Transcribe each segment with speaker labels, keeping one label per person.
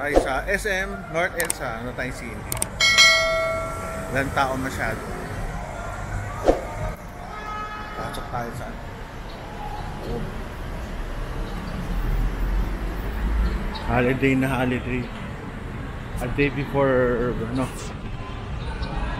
Speaker 1: Tayo sa SM North EDSA, ano tayong scene. Walang tao masyado. Pasok tayo sa holiday na holiday. A day before, ano,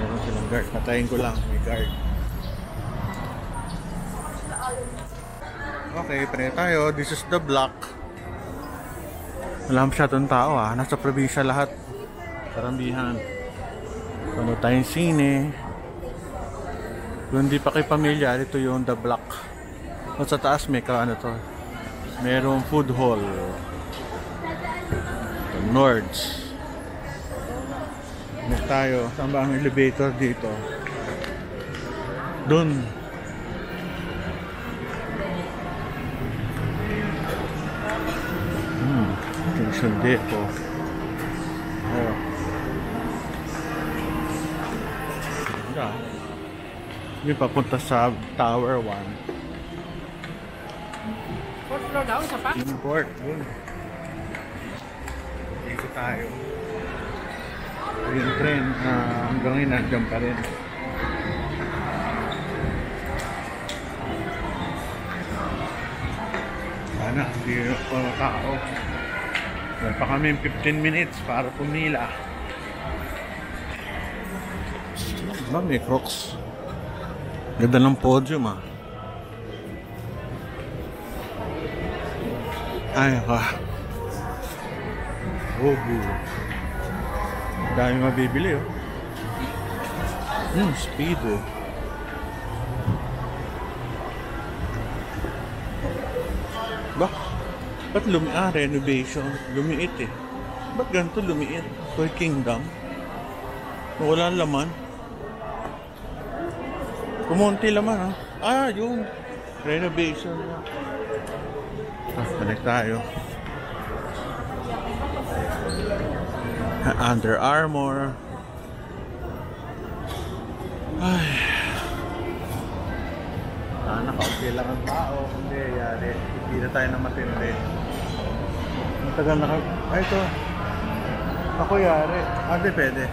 Speaker 1: meron silang guard. Patayin ko lang, may guard. Okay, pre tayo. This is the block. Wala masyadong tao ah. Nasa probinsya lahat. Karamihan. Ano tayong sine. Kung hindi pa kayo pamilyar, ito yung the block. At sa taas may ano to. Merong food hall. Nords. Next tayo. Saan ba ang elevator dito? Doon. Junction Depot. Oh. Ganda. Hindi papunta sa Tower 1.
Speaker 2: Fourth floor daw, isa pa?
Speaker 1: Import. Doon. Dito tayo. Yung train hanggang ngayon nandiyan pa rin. Sana hindi pa tao. Yan pa kami 15 minutes para pumila. Diba may Crocs? Ganda ng podium ah. Ay ka. Oh, dami mabibili oh. Speedo. Ba? Ba't renovation? Lumiit eh. Ba't ganito lumiit? Toy Kingdom? Wala laman. Kumunti laman ah. Yun. Renovation na. Balik tayo. Under Armour. Ay. Nakaunti lang ang tao. Hindi, yari. Hindi na tayo na matindi. Matagal na ay, ito. Ako yari. Hindi, pwede.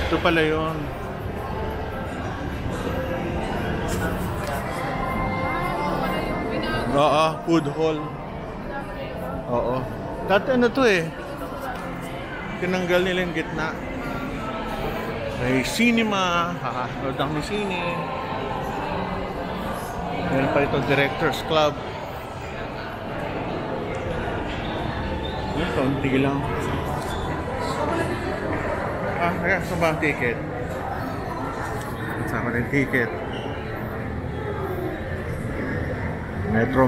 Speaker 1: Ito pala yun. Oo, food hall. Oo. Dati ano to eh. Tinanggal nila yung gitna. May cinema. Nakakanood ang may sine. Meron pa ito Directors Club. Yung kaunti lang. Saan ba ang ticket? Sama rin ticket. Metro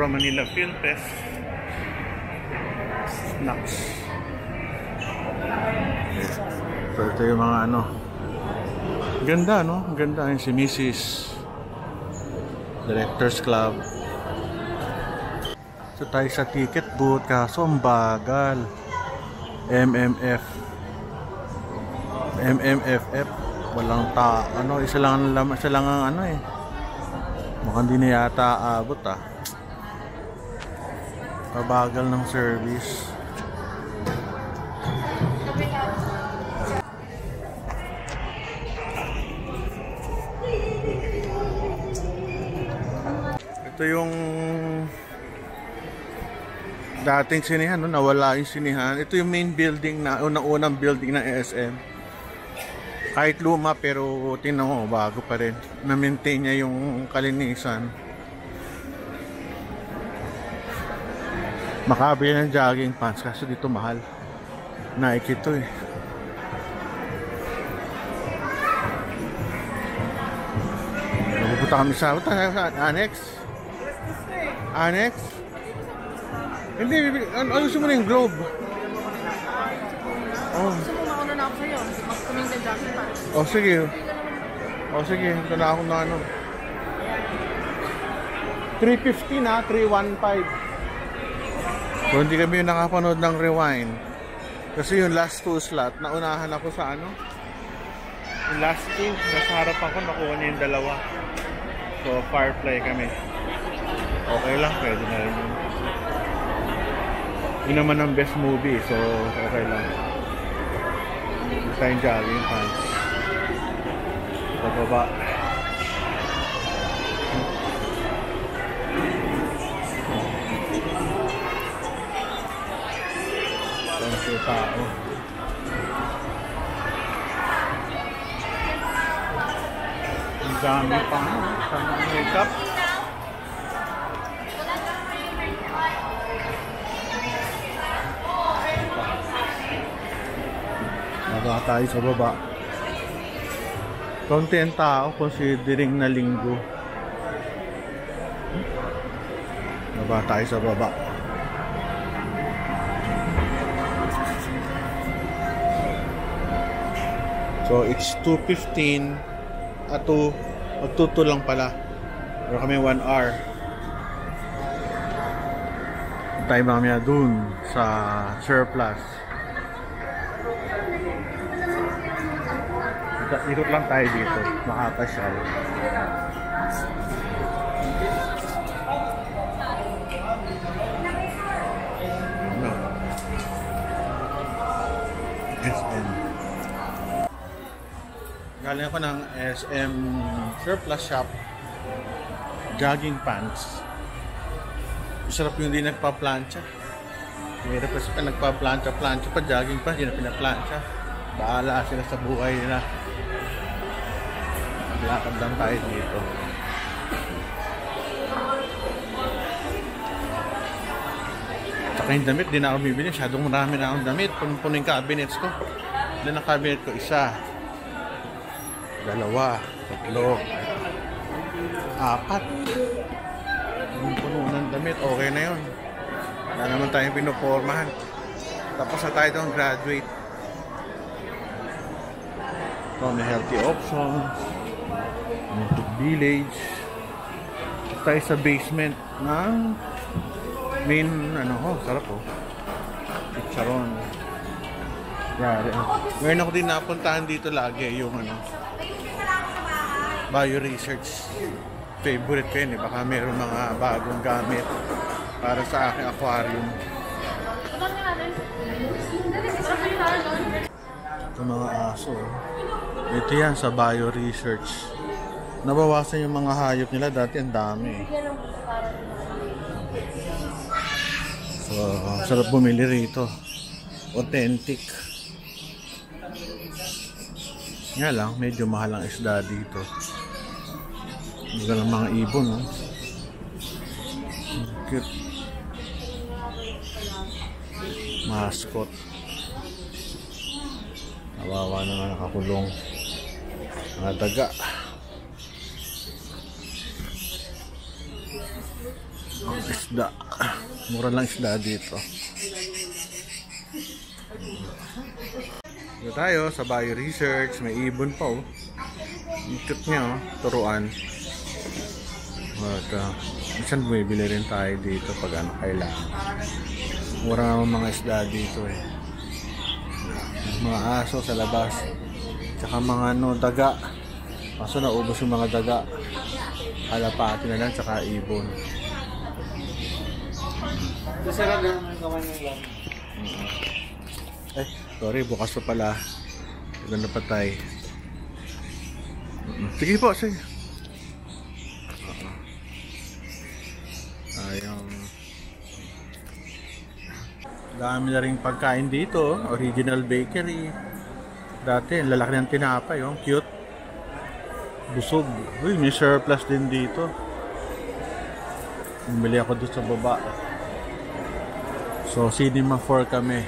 Speaker 1: Manila Film Fest. Snacks. So ito yung mga ano. Ganda no? Ganda yung si Mrs. Directors Club. So tayo sa ticket booth kaso ang bagal. MMFF walang isa lang ang ano eh. Mukhang di na yata abot ah. Pabagal ng service. Ito yung dating sinihan, no? Nawala yung sinihan. Ito yung main building na unang building ng SM. Kahit luma pero tingnan mo bago pa rin. Na-maintain niya yung kalinisan. Makabili ng jogging pants kasi dito mahal. Nike ito eh. Pupunta kami sa Annex. Annex? Hindi, gusto mo na yung Globe. Oh.
Speaker 2: Gusto mo mauna na ako sa'yo. Mag-kuming ng jogging pants.
Speaker 1: Oh, sige. Oh, sige. Ito na ako na ano. 350 na, 315. So, hindi kami yung nakapanood ng Rewind. Kasi yung last 2 slot, naunahan ako sa ano. Yung last 2, nasa harap ako, nakuha niya yung dalawa. So, Firefly kami. Okay lang, pwede na rin yun. Yun naman ang best movie, so okay lang. Gusto tayong jogging pants. Pababa. Konti tao. Ang dami pa sa makeup. Baba tayo sa baba. Konti ang tao considering na linggo. Baba tayo sa baba. So it's 2:15 at 2 magtuto lang pala. Pero kami 1 hour. Tayo mamaya dun sa surplus. Ikot lang tayo dito, makapasyal. Ano? SM. Galing ako ng SM surplus shop. Jogging pants. Masarap yung hindi nagpa-plancha. Hirap kasi pa nagpa-plancha pa, jogging pa, hindi na pinaplancha. Baala sila sa buhay nila. Lakad lang tayo dito. Tsaka yung damit, di na ako bibili. Masyadong marami na akong damit. Puno yung cabinets ko. Ilan ang cabinet ko? 1, 2, 3, 4. Yung puno ng damit, okay na yun. Wala naman tayong pinupormahan. Tapos na tayo doon graduate. So, may healthy options. Village. Tayo sa basement ng main sarap chicharon. Ngayon ako din napuntahan dito lagi yung Bio Research. Favorite ko yun baka meron mga bagong gamit para sa aking aquarium. Ito mga aso. Ito yan sa Bio Research. Nabawasan yung mga hayop nila. Dati ang dami. So, sarap bumili rito. Authentic. Nga lang, medyo mahal ang isda dito. Magalang mga ibon, no? Cute. Mascot. Nawawa naman nakakulong. Mga daga. Isda. Mura lang isda dito. Dito tayo sa Bio Research. May ibon pa Ikot nyo, turuan. At minsan bumibili rin tayo dito pag kailangan. Mura naman mga isda dito Mga aso sa labas. Tsaka mga daga. Kaso naubos yung mga daga. Kalapati na lang tsaka ibon.
Speaker 2: Sarap na ang gawa niya yan.
Speaker 1: Sorry, bukas pa pala. Ilan na patay. Sige po, sige. Ayun. Dami na rin pagkain dito. Original bakery. Dati, lalaki ng tinapay. Cute. Busog. Uy, may surplus din dito. Bumili ako doon sa baba. So, Cinema 4 kami.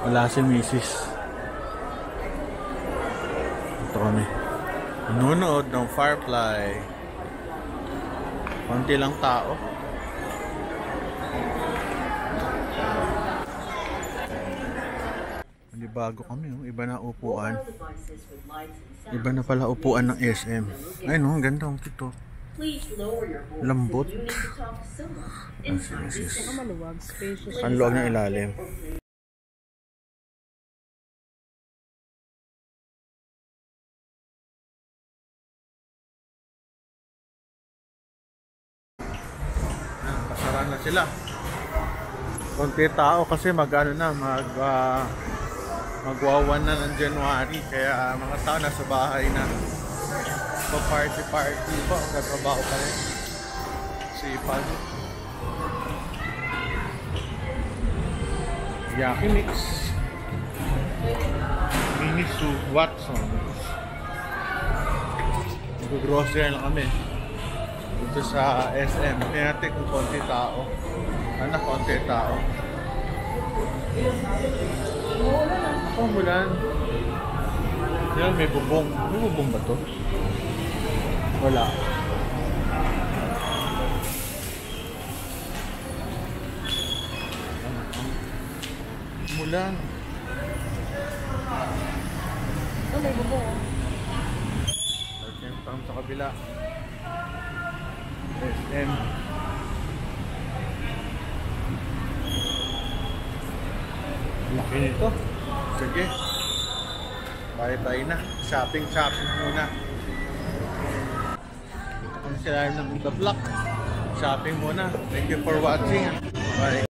Speaker 1: Wala si Mrs. Ito kami. Nanonood ng Firefly. Konti lang tao. Hindi bago kami. Iba na upuan. Iba na pala upuan ng SM. Ay no, ganda ang kito. Lambot. Ang luwag ng ilalim. Pasara na sila. konti tao kasi magwa 1 na ng January, kaya mga tao nasa bahay na. Pa-party pa, nagtrabaho pa rin. Sipag. Yaki Mix. Miniso Watsons. Mag-grocery lang kami dito sa SM. Kaya natin kung konti tao. Konti tao. Ako mulan. Yan, may bubong. May bubong ba to? Wala. Mulan.
Speaker 2: May bubong.
Speaker 1: Parang sa kabila. SM. Laki nito. Sige. Bye-bye na. Shopping muna. Ang sila ng The Block. Shopping muna. Thank you for watching. Bye.